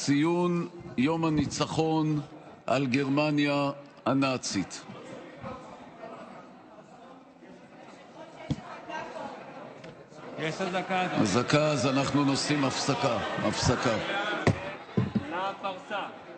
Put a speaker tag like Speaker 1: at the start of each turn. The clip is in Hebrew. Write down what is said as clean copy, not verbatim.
Speaker 1: ציון יום הניצחון על גרמניה הנאצית.
Speaker 2: יש אזעקה.
Speaker 1: אזעקה, אז אנחנו עושים הפסקה.
Speaker 2: נא הפרסה.